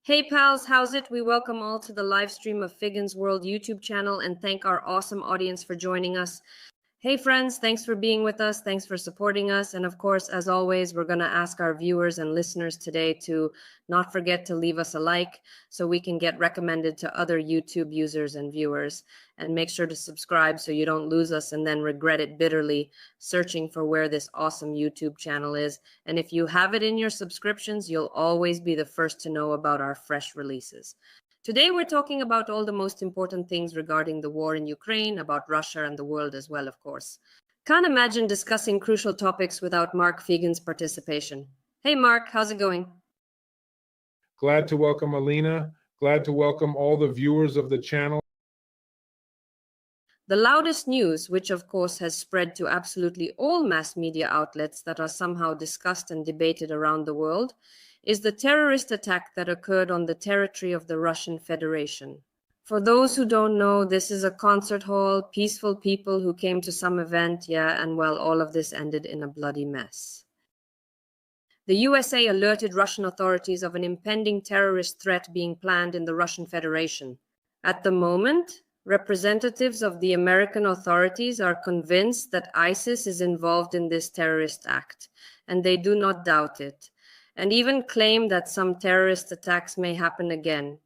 Hey pals, how's it? We welcome all to the live stream of FEYGIN's World YouTube channel and thank our awesome audience for joining us. Hey friends, thanks for being with us. Thanks for supporting us. And of course, as always, we're going to ask our viewers and listeners today to not forget to leave us a like so we can get recommended to other YouTube users and viewers. And make sure to subscribe so you don't lose us and then regret it bitterly searching for where this awesome YouTube channel is. And if you have it in your subscriptions, you'll always be the first to know about our fresh releases. Today, we're talking about all the most important things regarding the war in Ukraine, about Russia and the world as well, of course. Can't imagine discussing crucial topics without Mark Fegan's participation. Hey, Mark, how's it going? Glad to welcome Alina. Glad to welcome all the viewers of the channel. The loudest news, which of course has spread to absolutely all mass media outlets that are somehow discussed and debated around the world, is the terrorist attack that occurred on the territory of the Russian Federation. For those who don't know, this is a concert hall, peaceful people who came to some event, and well, all of this ended in a bloody mess. The USA alerted Russian authorities of an impending terrorist threat being planned in the Russian Federation. At the moment, representatives of the American authorities are convinced that ISIS is involved in this terrorist act, and they do not doubt it, and even claim that some terrorist attacks may happen again.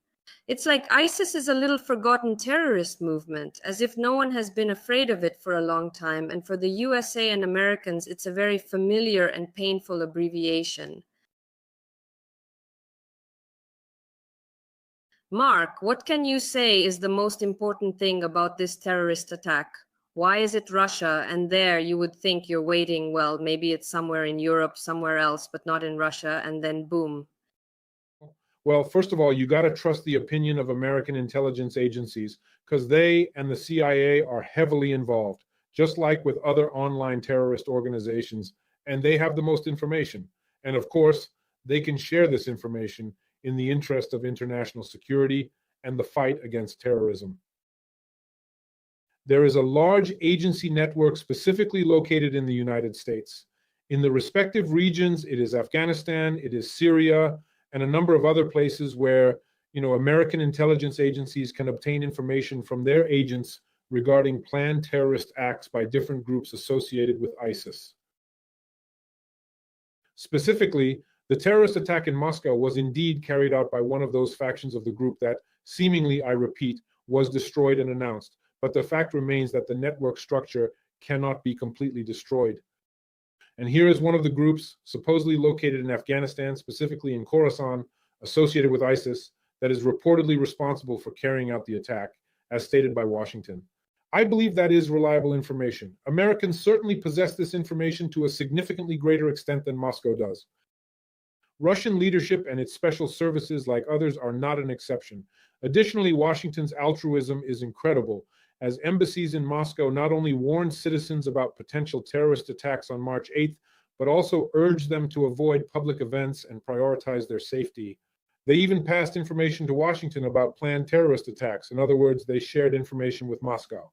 It's like ISIS is a little forgotten terrorist movement, as if no one has been afraid of it for a long time, and for the USA and Americans, it's a very familiar and painful abbreviation. Mark, what can you say is the most important thing about this terrorist attack? Why is it Russia? And there you would think you're waiting, well, maybe it's somewhere in Europe, somewhere else, but not in Russia, and then boom. Well, first of all, you got to trust the opinion of American intelligence agencies because they and the CIA are heavily involved, just like with other online terrorist organizations, and they have the most information. And of course, they can share this information in the interest of international security and the fight against terrorism. There is a large agency network specifically located in the United States. In the respective regions, it is Afghanistan, it is Syria, and a number of other places where, American intelligence agencies can obtain information from their agents regarding planned terrorist acts by different groups associated with ISIS. Specifically, the terrorist attack in Moscow was indeed carried out by one of those factions of the group that seemingly, I repeat, was destroyed and announced. But the fact remains that the network structure cannot be completely destroyed. And here is one of the groups supposedly located in Afghanistan, specifically in Khorasan, associated with ISIS, that is reportedly responsible for carrying out the attack, as stated by Washington. I believe that is reliable information. Americans certainly possess this information to a significantly greater extent than Moscow does. Russian leadership and its special services, like others, are not an exception. Additionally, Washington's altruism is incredible, as embassies in Moscow not only warned citizens about potential terrorist attacks on March 8th, but also urged them to avoid public events and prioritize their safety. They even passed information to Washington about planned terrorist attacks. In other words, they shared information with Moscow.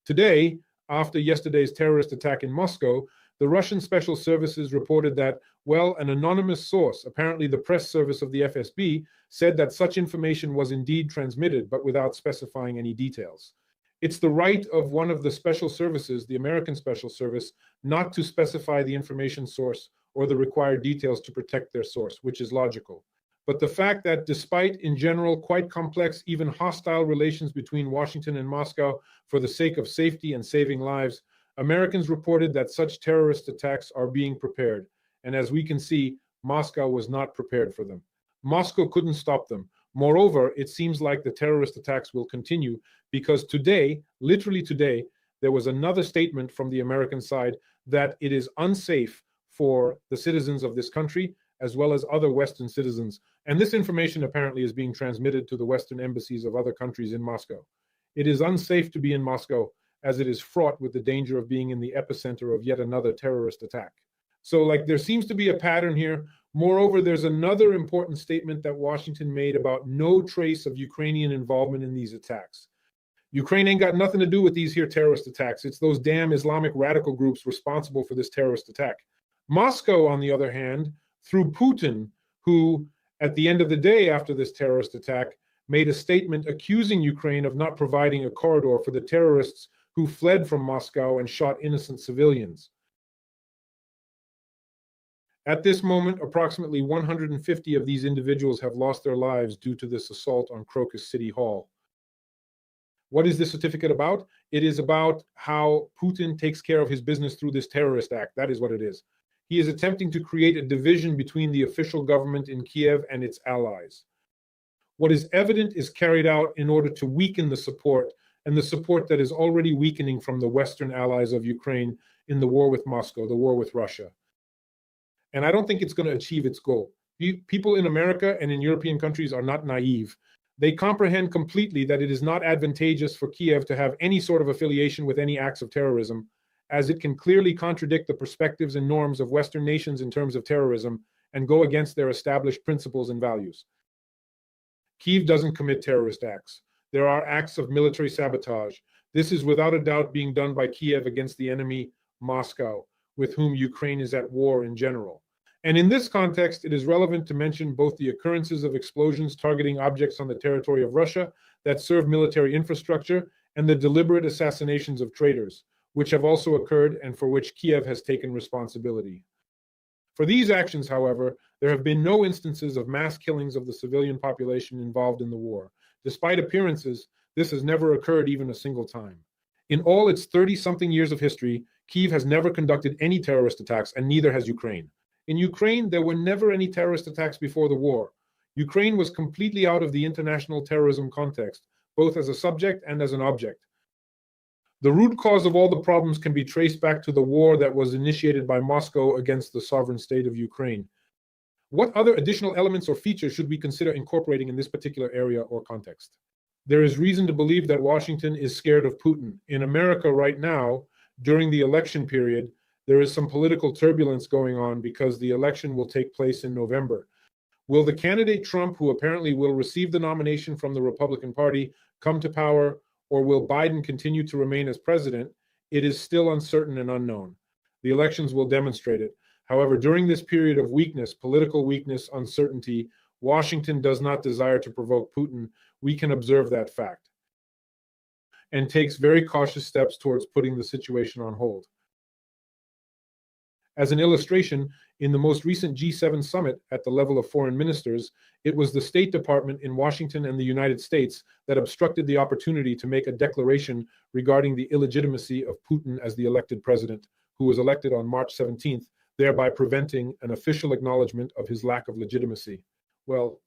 Today, after yesterday's terrorist attack in Moscow, the Russian special services reported that, well, an anonymous source, apparently the press service of the FSB, said that such information was indeed transmitted, but without specifying any details. It's the right of one of the special services, the American Special Service, not to specify the information source or the required details to protect their source, which is logical. But the fact that despite, in general, quite complex, even hostile relations between Washington and Moscow for the sake of safety and saving lives, Americans reported that such terrorist attacks are being prepared. And as we can see, Moscow was not prepared for them. Moscow couldn't stop them. Moreover, it seems like the terrorist attacks will continue because today, literally today, there was another statement from the American side that it is unsafe for the citizens of this country as well as other Western citizens. And this information apparently is being transmitted to the Western embassies of other countries in Moscow. It is unsafe to be in Moscow as it is fraught with the danger of being in the epicenter of yet another terrorist attack. So there seems to be a pattern here. Moreover, there's another important statement that Washington made about no trace of Ukrainian involvement in these attacks. Ukraine ain't got nothing to do with these here terrorist attacks. It's those damn Islamic radical groups responsible for this terrorist attack. Moscow, on the other hand, through Putin, who at the end of the day after this terrorist attack, made a statement accusing Ukraine of not providing a corridor for the terrorists who fled from Moscow and shot innocent civilians. At this moment, approximately 150 of these individuals have lost their lives due to this assault on Crocus City Hall. What is this certificate about? It is about how Putin takes care of his business through this terrorist act. That is what it is. He is attempting to create a division between the official government in Kiev and its allies. What is evident is carried out in order to weaken the support, and the support that is already weakening from the Western allies of Ukraine in the war with Moscow, the war with Russia. And I don't think it's going to achieve its goal. People in America and in European countries are not naive. They comprehend completely that it is not advantageous for Kiev to have any sort of affiliation with any acts of terrorism, as it can clearly contradict the perspectives and norms of Western nations in terms of terrorism and go against their established principles and values. Kiev doesn't commit terrorist acts. There are acts of military sabotage. This is without a doubt being done by Kiev against the enemy, Moscow, with whom Ukraine is at war in general. And in this context, it is relevant to mention both the occurrences of explosions targeting objects on the territory of Russia that serve military infrastructure and the deliberate assassinations of traitors, which have also occurred and for which Kiev has taken responsibility. For these actions, however, there have been no instances of mass killings of the civilian population involved in the war. Despite appearances, this has never occurred even a single time. In all its 30-something years of history, Kiev has never conducted any terrorist attacks, and neither has Ukraine. In Ukraine, there were never any terrorist attacks before the war. Ukraine was completely out of the international terrorism context, both as a subject and as an object. The root cause of all the problems can be traced back to the war that was initiated by Moscow against the sovereign state of Ukraine. What other additional elements or features should we consider incorporating in this particular area or context? There is reason to believe that Washington is scared of Putin. In America right now, during the election period, there is some political turbulence going on because the election will take place in November. Will the candidate Trump, who apparently will receive the nomination from the Republican Party, come to power, or will Biden continue to remain as president? It is still uncertain and unknown. The elections will demonstrate it. However, during this period of weakness, political weakness, uncertainty, Washington does not desire to provoke Putin. We can observe that fact, and takes very cautious steps towards putting the situation on hold. As an illustration, in the most recent G7 summit at the level of foreign ministers, it was the State Department in Washington and the United States that obstructed the opportunity to make a declaration regarding the illegitimacy of Putin as the elected president, who was elected on March 17th, thereby preventing an official acknowledgement of his lack of legitimacy. Well,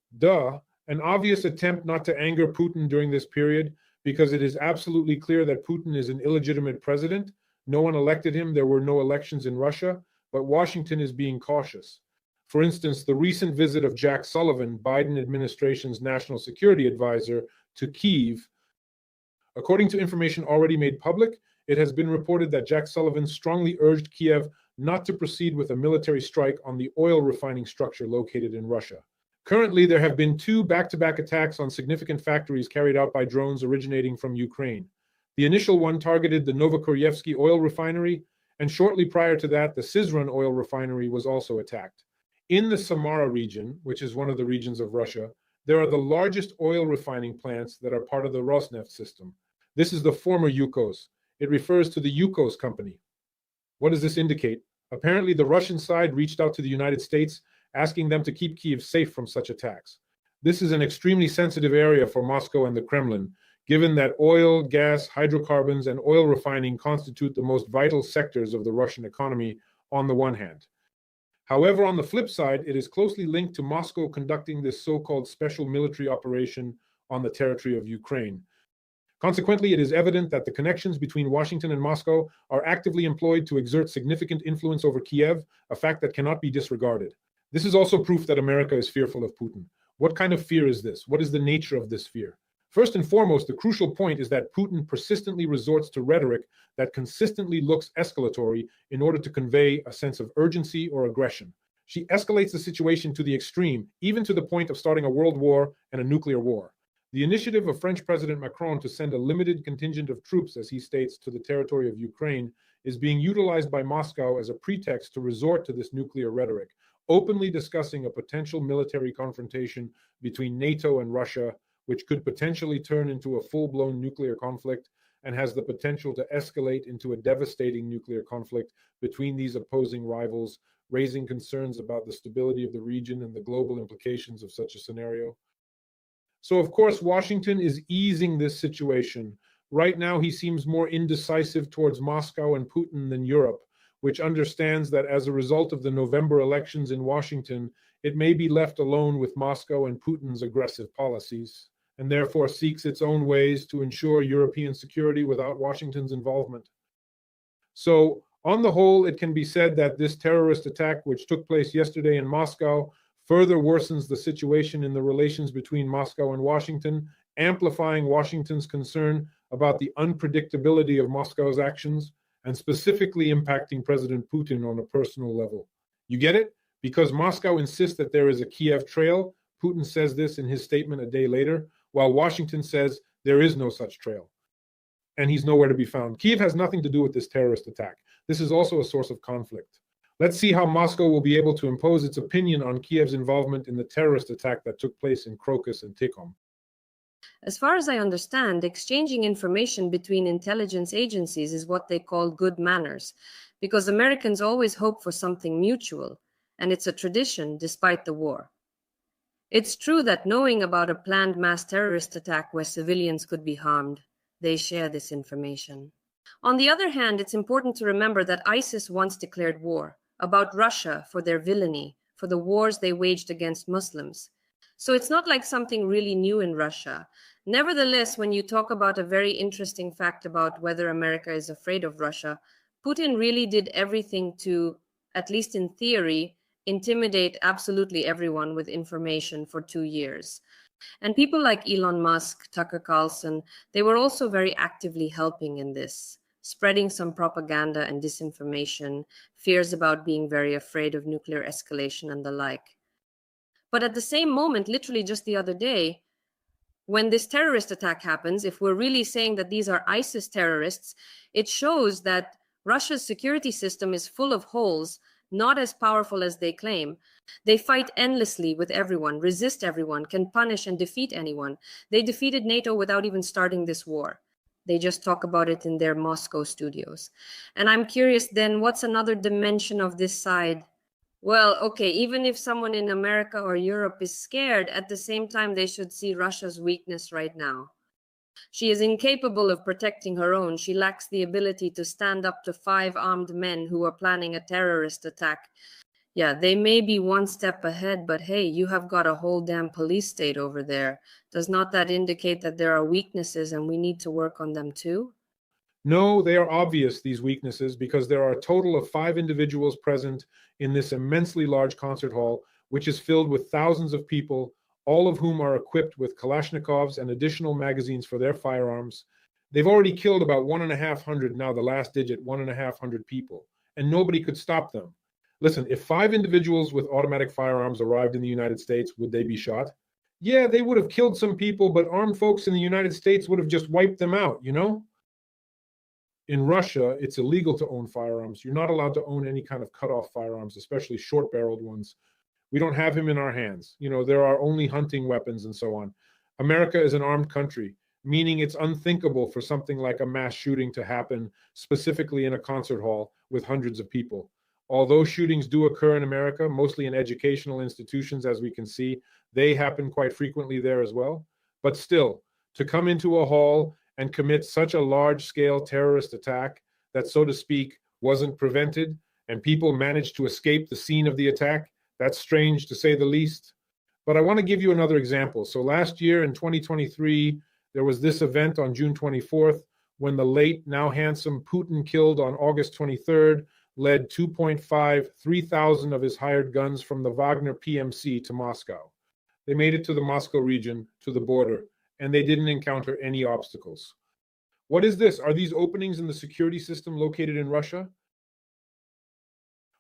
an obvious attempt not to anger Putin during this period, because it is absolutely clear that Putin is an illegitimate president. No one elected him. There were no elections in Russia. But Washington is being cautious. For instance, the recent visit of Jack Sullivan, Biden administration's national security advisor, to Kyiv. According to information already made public, it has been reported that Jack Sullivan strongly urged Kiev not to proceed with a military strike on the oil refining structure located in Russia. Currently, there have been 2 back-to-back attacks on significant factories carried out by drones originating from Ukraine. The initial one targeted the Novokoryevsky oil refinery, and shortly prior to that, the Syzran oil refinery was also attacked. In the Samara region, which is one of the regions of Russia, there are the largest oil refining plants that are part of the Rosneft system. This is the former Yukos. It refers to the Yukos company. What does this indicate? Apparently, the Russian side reached out to the United States, asking them to keep Kyiv safe from such attacks. This is an extremely sensitive area for Moscow and the Kremlin, given that oil, gas, hydrocarbons, and oil refining constitute the most vital sectors of the Russian economy on the one hand. However, on the flip side, it is closely linked to Moscow conducting this so-called special military operation on the territory of Ukraine. Consequently, it is evident that the connections between Washington and Moscow are actively employed to exert significant influence over Kiev, a fact that cannot be disregarded. This is also proof that America is fearful of Putin. What kind of fear is this? What is the nature of this fear? First and foremost, the crucial point is that Putin persistently resorts to rhetoric that consistently looks escalatory in order to convey a sense of urgency or aggression. She escalates the situation to the extreme, even to the point of starting a world war and a nuclear war. The initiative of French President Macron to send a limited contingent of troops, as he states, to the territory of Ukraine is being utilized by Moscow as a pretext to resort to this nuclear rhetoric, openly discussing a potential military confrontation between NATO and Russia, which could potentially turn into a full-blown nuclear conflict and has the potential to escalate into a devastating nuclear conflict between these opposing rivals, raising concerns about the stability of the region and the global implications of such a scenario. So, of course, Washington is easing this situation. Right now, he seems more indecisive towards Moscow and Putin than Europe, which understands that as a result of the November elections in Washington, it may be left alone with Moscow and Putin's aggressive policies, and therefore seeks its own ways to ensure European security without Washington's involvement. So, on the whole, it can be said that this terrorist attack, which took place yesterday in Moscow, further worsens the situation in the relations between Moscow and Washington, amplifying Washington's concern about the unpredictability of Moscow's actions and specifically impacting President Putin on a personal level. You get it? Because Moscow insists that there is a Kiev trail, Putin says this in his statement a day later, while Washington says there is no such trail, and he's nowhere to be found. Kiev has nothing to do with this terrorist attack. This is also a source of conflict. Let's see how Moscow will be able to impose its opinion on Kiev's involvement in the terrorist attack that took place in Crocus and Tikhom. As far as I understand, exchanging information between intelligence agencies is what they call good manners, because Americans always hope for something mutual, and it's a tradition despite the war. It's true that knowing about a planned mass terrorist attack where civilians could be harmed, they share this information. On the other hand, it's important to remember that ISIS once declared war about Russia for their villainy, for the wars they waged against Muslims. So it's not like something really new in Russia. Nevertheless, when you talk about a very interesting fact about whether America is afraid of Russia, Putin really did everything to, at least in theory, intimidate absolutely everyone with information for 2 years. And people like Elon Musk, Tucker Carlson, they were also very actively helping in this, spreading some propaganda and disinformation, fears about being very afraid of nuclear escalation and the like. But at the same moment, literally just the other day, when this terrorist attack happens, if we're really saying that these are ISIS terrorists, it shows that Russia's security system is full of holes, not as powerful as they claim. They fight endlessly with everyone, resist everyone, can punish and defeat anyone. They defeated NATO without even starting this war. They just talk about it in their Moscow studios. And I'm curious then, what's another dimension of this side? Well, okay, even if someone in America or Europe is scared, at the same time, they should see Russia's weakness right now. She is incapable of protecting her own. She lacks the ability to stand up to 5 armed men who are planning a terrorist attack. Yeah, they may be one step ahead, but hey, you have got a whole damn police state over there. Does not that indicate that there are weaknesses and we need to work on them too? No, they are obvious, these weaknesses, because there are a total of 5 individuals present in this immensely large concert hall, which is filled with thousands of people, all of whom are equipped with Kalashnikovs and additional magazines for their firearms. They've already killed about 1,500, now the last digit, 1,500 people, and nobody could stop them. Listen, if 5 individuals with automatic firearms arrived in the United States, would they be shot? Yeah, they would have killed some people, but armed folks in the United States would have just wiped them out, you know? In Russia, it's illegal to own firearms. You're not allowed to own any kind of cut-off firearms, especially short-barreled ones. We don't have him in our hands. You know, there are only hunting weapons and so on. America is an armed country, meaning it's unthinkable for something like a mass shooting to happen, specifically in a concert hall with hundreds of people. Although shootings do occur in America, mostly in educational institutions, as we can see, they happen quite frequently there as well. But still, to come into a hall and commit such a large-scale terrorist attack that, so to speak, wasn't prevented, and people managed to escape the scene of the attack, that's strange to say the least. But I want to give you another example. So last year in 2023, there was this event on June 24th when the late, now handsome Putin killed on August 23rd, led 3,000 of his hired guns from the Wagner PMC to Moscow. They made it to the Moscow region, to the border, and they didn't encounter any obstacles. What is this? Are these openings in the security system located in Russia?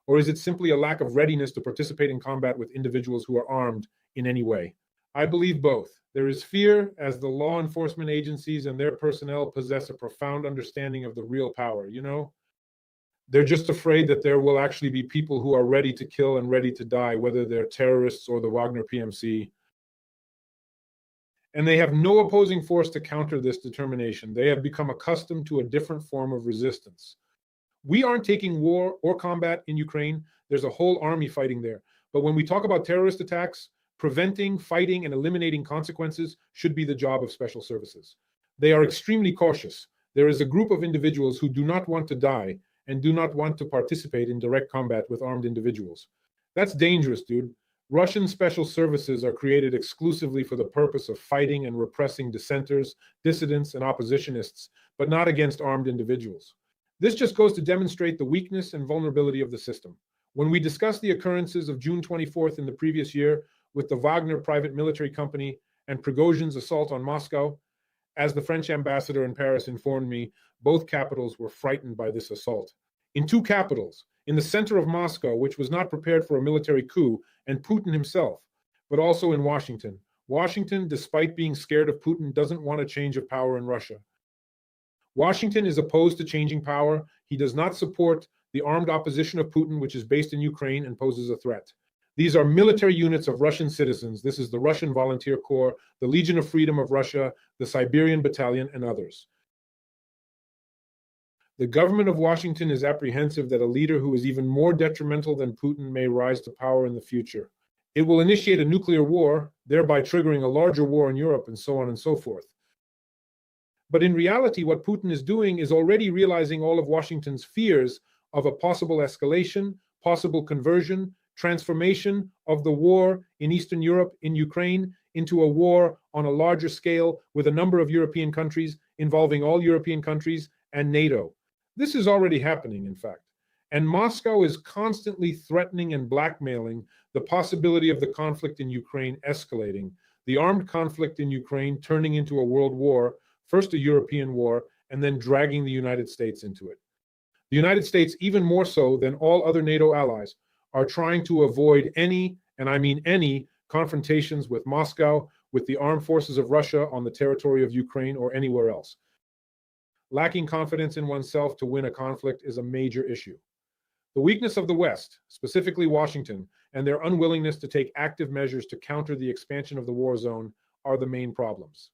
Or is it simply a lack of readiness to participate in combat with individuals who are armed in any way? I believe both. There is fear, as the law enforcement agencies and their personnel possess a profound understanding of the real power, you know? They're just afraid that there will actually be people who are ready to kill and ready to die, whether they're terrorists or the Wagner PMC. And they have no opposing force to counter this determination. They have become accustomed to a different form of resistance. We aren't taking war or combat in Ukraine. There's a whole army fighting there. But when we talk about terrorist attacks, preventing, fighting, and eliminating consequences should be the job of special services. They are extremely cautious. There is a group of individuals who do not want to die and do not want to participate in direct combat with armed individuals. That's dangerous, dude. Russian special services are created exclusively for the purpose of fighting and repressing dissenters, dissidents, and oppositionists, but not against armed individuals. This just goes to demonstrate the weakness and vulnerability of the system. When we discussed the occurrences of June 24th in the previous year with the Wagner private military company and Prigozhin's assault on Moscow, as the French ambassador in Paris informed me, both capitals were frightened by this assault. In two capitals, in the center of Moscow, which was not prepared for a military coup, and Putin himself, but also in Washington. Washington, despite being scared of Putin, doesn't want a change of power in Russia. Washington is opposed to changing power. He does not support the armed opposition of Putin, which is based in Ukraine and poses a threat. These are military units of Russian citizens. This is the Russian Volunteer Corps, the Legion of Freedom of Russia, the Siberian Battalion, and others. The government of Washington is apprehensive that a leader who is even more detrimental than Putin may rise to power in the future. It will initiate a nuclear war, thereby triggering a larger war in Europe, and so on and so forth. But in reality, what Putin is doing is already realizing all of Washington's fears of a possible escalation, possible conversion, transformation of the war in Eastern Europe, in Ukraine, into a war on a larger scale with a number of European countries, involving all European countries and NATO. This is already happening, in fact. And Moscow is constantly threatening and blackmailing the possibility of the conflict in Ukraine escalating, the armed conflict in Ukraine turning into a world war, first a European war, and then dragging the United States into it. The United States, even more so than all other NATO allies, are trying to avoid any, and I mean any, confrontations with Moscow, with the armed forces of Russia on the territory of Ukraine or anywhere else. Lacking confidence in oneself to win a conflict is a major issue. The weakness of the West, specifically Washington, and their unwillingness to take active measures to counter the expansion of the war zone are the main problems.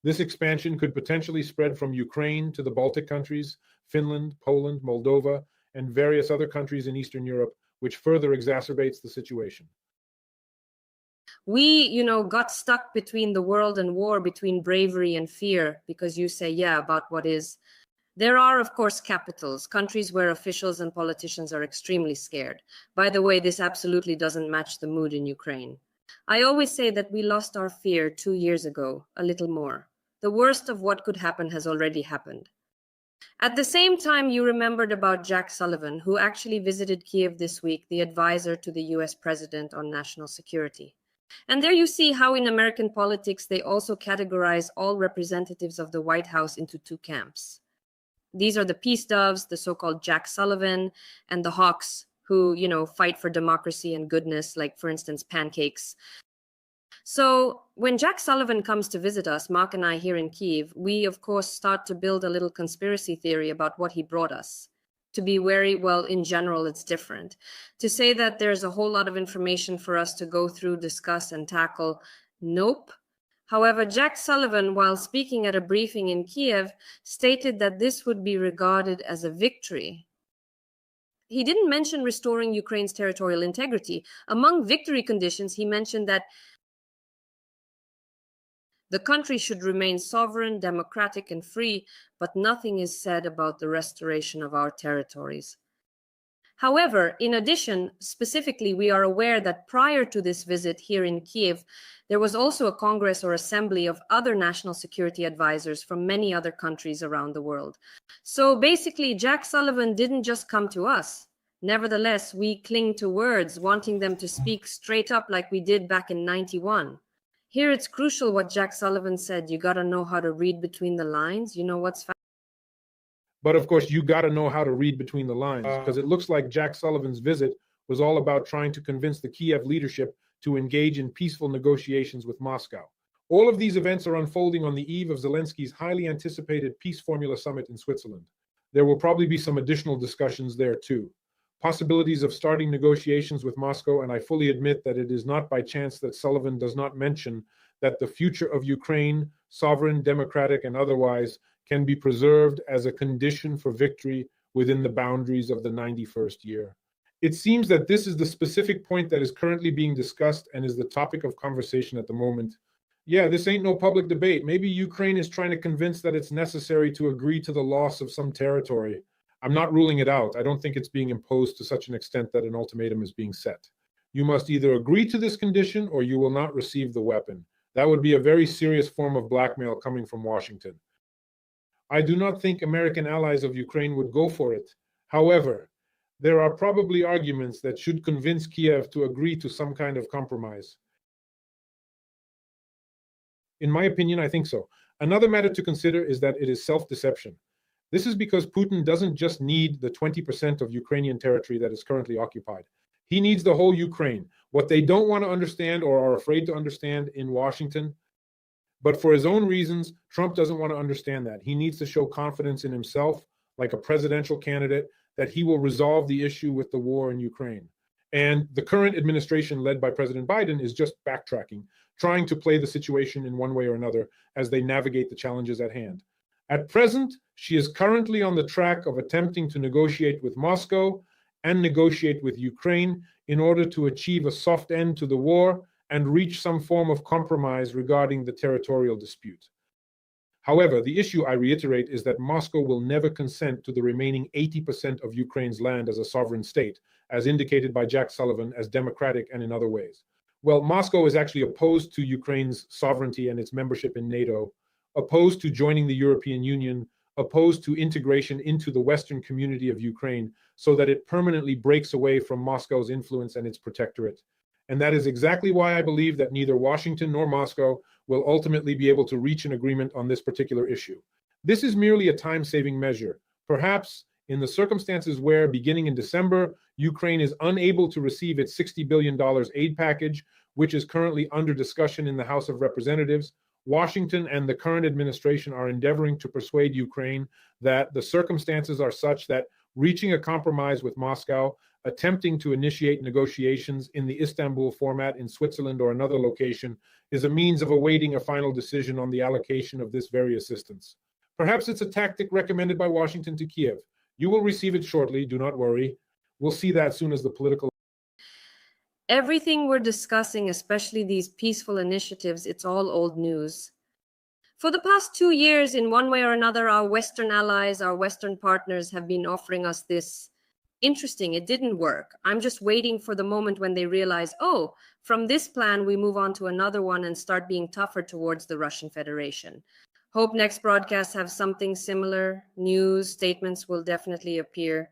This expansion could potentially spread from Ukraine to the Baltic countries, Finland, Poland, Moldova, and various other countries in Eastern Europe, which further exacerbates the situation. We, got stuck between the world and war, between bravery and fear, because you say, yeah, about what is. There are, of course, capitals, countries where officials and politicians are extremely scared. By the way, this absolutely doesn't match the mood in Ukraine. I always say that we lost our fear 2 years ago, a little more. The worst of what could happen has already happened. At the same time, you remembered about Jack Sullivan, who actually visited Kiev this week, the advisor to the US president on national security. And there you see how in American politics, they also categorize all representatives of the White House into two camps. These are the peace doves, the so-called Jack Sullivan, and the hawks who, fight for democracy and goodness, like, for instance, pancakes. So when Jack Sullivan comes to visit us, Mark and I here in Kiev, we, of course, start to build a little conspiracy theory about what he brought us. To be wary, well, in general, it's different. To say that there's a whole lot of information for us to go through, discuss, and tackle, nope. However, Jack Sullivan, while speaking at a briefing in Kiev, stated that this would be regarded as a victory. He didn't mention restoring Ukraine's territorial integrity. Among victory conditions, he mentioned that the country should remain sovereign, democratic, and free, but nothing is said about the restoration of our territories. However, in addition, specifically, we are aware that prior to this visit here in Kiev, there was also a congress or assembly of other national security advisors from many other countries around the world. So basically, Jack Sullivan didn't just come to us. Nevertheless, we cling to words, wanting them to speak straight up like we did back in '91. Here it's crucial what Jack Sullivan said. You got to know how to read between the lines. You know what's But of course, you got to know how to read between the lines, because it looks like Jack Sullivan's visit was all about trying to convince the Kiev leadership to engage in peaceful negotiations with Moscow. All of these events are unfolding on the eve of Zelensky's highly anticipated Peace Formula Summit in Switzerland. there will probably be some additional discussions there too. Possibilities of starting negotiations with Moscow, and I fully admit that it is not by chance that Sullivan does not mention that the future of Ukraine, sovereign, democratic, and otherwise, can be preserved as a condition for victory within the boundaries of the 91st year. It seems that this is the specific point that is currently being discussed and is the topic of conversation at the moment. Yeah, this ain't no public debate. Maybe Ukraine is trying to convince that it's necessary to agree to the loss of some territory. I'm not ruling it out. I don't think it's being imposed to such an extent that an ultimatum is being set. You must either agree to this condition or you will not receive the weapon. That would be a very serious form of blackmail coming from Washington. I do not think American allies of Ukraine would go for it. However, there are probably arguments that should convince Kiev to agree to some kind of compromise. In my opinion, I think so. Another matter to consider is that it is self-deception. This is because Putin doesn't just need the 20% of Ukrainian territory that is currently occupied. He needs the whole Ukraine. What they don't want to understand or are afraid to understand in Washington, but for his own reasons, Trump doesn't want to understand that. He needs to show confidence in himself, like a presidential candidate, that he will resolve the issue with the war in Ukraine. And the current administration led by President Biden is just backtracking, trying to play the situation in one way or another as they navigate the challenges at hand. At present, she is currently on the track of attempting to negotiate with Moscow and negotiate with Ukraine in order to achieve a soft end to the war and reach some form of compromise regarding the territorial dispute. However, the issue, I reiterate, is that Moscow will never consent to the remaining 80% of Ukraine's land as a sovereign state, as indicated by Jack Sullivan as democratic and in other ways. Well, Moscow is actually opposed to Ukraine's sovereignty and its membership in NATO, opposed to joining the European Union, opposed to integration into the Western community of Ukraine, so that it permanently breaks away from Moscow's influence and its protectorate. And that is exactly why I believe that neither Washington nor Moscow will ultimately be able to reach an agreement on this particular issue. This is merely a time-saving measure. Perhaps in the circumstances where, beginning in December, Ukraine is unable to receive its $60 billion aid package, which is currently under discussion in the House of Representatives, Washington and the current administration are endeavoring to persuade Ukraine that the circumstances are such that reaching a compromise with Moscow, attempting to initiate negotiations in the Istanbul format in Switzerland or another location, is a means of awaiting a final decision on the allocation of this very assistance. Perhaps it's a tactic recommended by Washington to Kiev. You will receive it shortly, do not worry. We'll see that soon as the political... Everything we're discussing, especially these peaceful initiatives, it's all old news. For the past 2 years, in one way or another, our Western allies, our Western partners have been offering us this. Interesting, it didn't work. I'm just waiting for the moment when they realize, oh, from this plan, we move on to another one and start being tougher towards the Russian Federation. Hope next broadcasts have something similar. News, statements will definitely appear.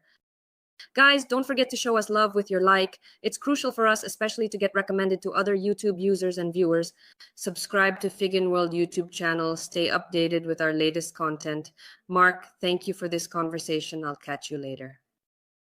Guys, don't forget to show us love with your like. It's crucial for us, especially to get recommended to other YouTube users and viewers. Subscribe to FEYGIN World YouTube channel. Stay updated with our latest content. Mark, thank you for this conversation. I'll catch you later.